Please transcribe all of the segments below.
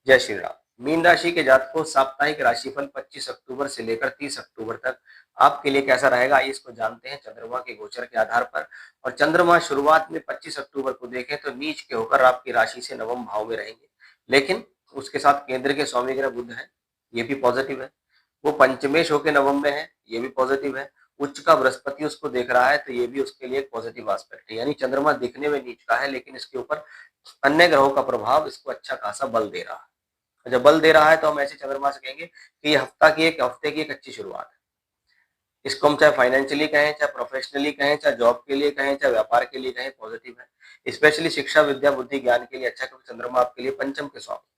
जय श्री राम। मीन राशि के जातकों, साप्ताहिक राशिफल 25 अक्टूबर से लेकर 30 अक्टूबर तक आपके लिए कैसा रहेगा, आइए इसको जानते हैं चंद्रमा के गोचर के आधार पर। और चंद्रमा शुरुआत में 25 अक्टूबर को देखें तो नीच के होकर आपकी राशि से नवम भाव में रहेंगे, लेकिन उसके साथ केंद्र के स्वामी ग्रह बुध है, ये भी पॉजिटिव है। वो पंचमेश होकर नवम में है, ये भी पॉजिटिव है। उच्च का बृहस्पति उसको देख रहा है, तो ये भी उसके लिए एक पॉजिटिव एस्पेक्ट है। यानी चंद्रमा दिखने में नीच का है, लेकिन इसके ऊपर अन्य ग्रहों का प्रभाव इसको अच्छा खासा बल दे रहा है। जब बल दे रहा है तो हम ऐसे चंद्रमा से कहेंगे कि ये हफ्ते की एक अच्छी शुरुआत है। इसको हम चाहे फाइनेंशियली कहें, चाहे प्रोफेशनली कहें, चाहे जॉब के लिए कहें, चाहे व्यापार के लिए कहें, पॉजिटिव है। स्पेशली शिक्षा, विद्या, बुद्धि, ज्ञान के लिए अच्छा, क्योंकि चंद्रमा आपके लिए पंचम के स्वामी।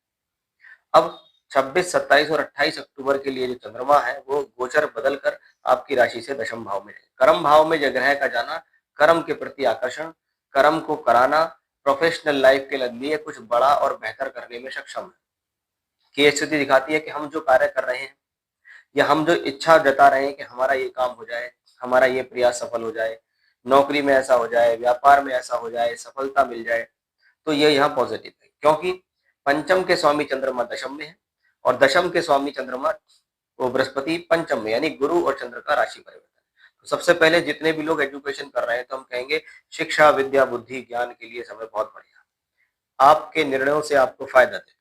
अब 26, 27 और 28 अक्टूबर के लिए जो चंद्रमा है वो गोचर बदलकर आपकी राशि से दशम भाव में है। कर्म भाव में ग्रह का जाना, कर्म के प्रति आकर्षण, कर्म को कराना, प्रोफेशनल लाइफ के लिए कुछ बड़ा और बेहतर करने में सक्षम है। कि ये स्थिति दिखाती है कि हम जो कार्य कर रहे हैं या हम जो इच्छा जता रहे हैं कि हमारा ये काम हो जाए, हमारा ये प्रयास सफल हो जाए, नौकरी में ऐसा हो जाए, व्यापार में ऐसा हो जाए, सफलता मिल जाए, तो ये यहाँ पॉजिटिव है। क्योंकि पंचम के स्वामी चंद्रमा दशम में है और दशम के स्वामी चंद्रमा वो बृहस्पति पंचम में, यानी गुरु और चंद्र का राशि परिवर्तन। तो सबसे पहले जितने भी लोग एजुकेशन कर रहे हैं तो हम कहेंगे शिक्षा, विद्या, बुद्धि, ज्ञान के लिए समय बहुत बढ़िया। आपके निर्णयों से आपको फायदा देगा,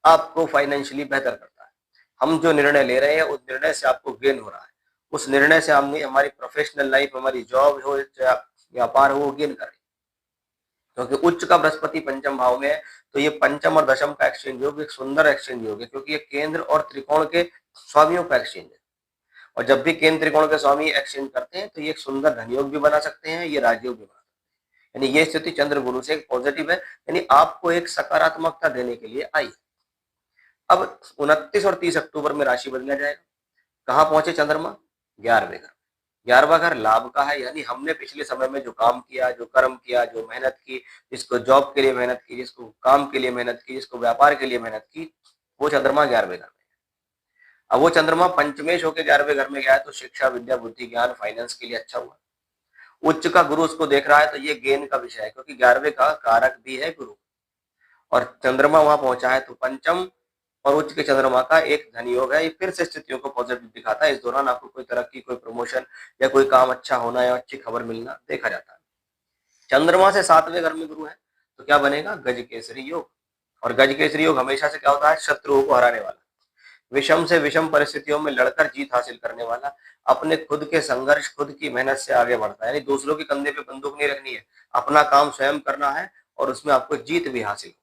आपको फाइनेंशियली बेहतर करता है। हम जो निर्णय ले रहे हैं उस निर्णय से आपको गेन हो रहा है, उस निर्णय से हम हमारी प्रोफेशनल लाइफ, हमारी जॉब हो, व्यापार हो, वो गेन कर रही है। क्योंकि उच्च का बृहस्पति पंचम भाव में है, तो ये पंचम और दशम का एक्सचेंज योग एक सुंदर एक्सचेंज योग है, क्योंकि ये केंद्र और त्रिकोण के स्वामियों का एक्सचेंज है। और जब भी केंद्र त्रिकोण के स्वामी एक्सचेंज करते हैं तो ये एक सुंदर धनयोग भी बना सकते हैं, ये राजयोग भी बना सकते हैं। यानी ये स्थिति चंद्र गुरु से एक पॉजिटिव है, यानी आपको एक सकारात्मकता देने के लिए आई है। अब 29 और 30 अक्टूबर में राशि बदला जाएगा। कहाँ पहुंचे चंद्रमा? 11वें घर। 11वां घर लाभ का है, यानी हमने पिछले समय में जो काम किया, जो कर्म किया, जो मेहनत की, जिसको जॉब के लिए मेहनत की, जिसको काम के लिए मेहनत की, जिसको व्यापार के लिए मेहनत की, वो चंद्रमा 11वें घर में। अब वो चंद्रमा पंचमेश होकर 11वें घर में गया है, तो शिक्षा, विद्या, बुद्धि, ज्ञान, फाइनेंस के लिए अच्छा हुआ। उच्च का गुरु उसको देख रहा है, तो ये गेन का विषय है, क्योंकि 11वें का कारक भी है गुरु। और चंद्रमा वहां पहुंचा है, तो पंचम और उच्च के चंद्रमा का एक धन योग है। ये फिर से स्थितियों को पॉजिटिव दिखाता है। इस दौरान आपको कोई तरक्की, कोई प्रमोशन या कोई काम अच्छा होना या अच्छी खबर मिलना देखा जाता है। चंद्रमा से 7वें घर में गुरु है, तो क्या बनेगा? गज केसरी योग। और गज केसरी योग हमेशा से क्या होता है? शत्रुओं को हराने वाला, विषम से विषम परिस्थितियों में लड़कर जीत हासिल करने वाला, अपने खुद के संघर्ष, खुद की मेहनत से आगे बढ़ता है। यानी दूसरों के कंधे पे बंदूक नहीं रखनी है, अपना काम स्वयं करना है और उसमें आपको जीत भी हासिल